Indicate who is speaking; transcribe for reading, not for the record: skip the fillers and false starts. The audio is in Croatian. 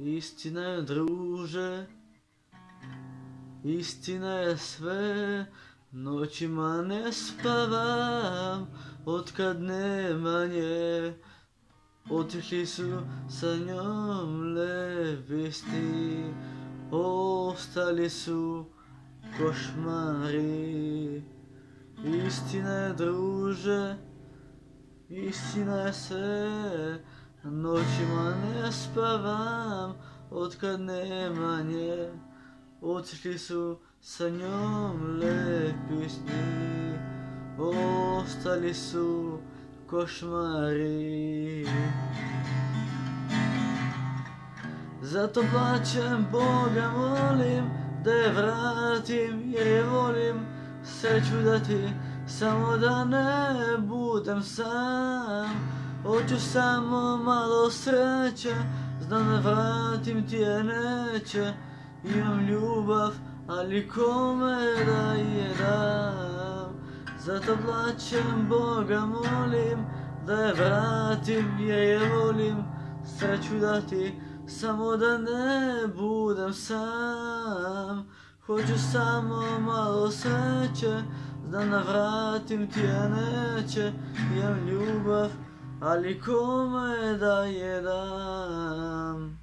Speaker 1: Istina je, druže, istina je sve. Noćima ne spavam, otkad nema nje. Otišli su sa njom levisti, ostali su košmari. Istina je, druže, istina je sve. Noćima ne spavam, otkad nema nje. Otišli su sa njom lepisti, ostali su košmari. Zato plaćem Boga, molim da je vratim jer je volim. Sreću dati, samo da ne budem sam. Hoću samo malo sreće, znam da vratim ti je neće. Imam ljubav, ali kome da je dam. Zato plaćem Boga, molim da je vratim jer je volim. Sreću dati, samo da ne budem sam. Hoću samo malo sreće, znam da vratim ti je neće. Imam ljubav, ali kome da je dam.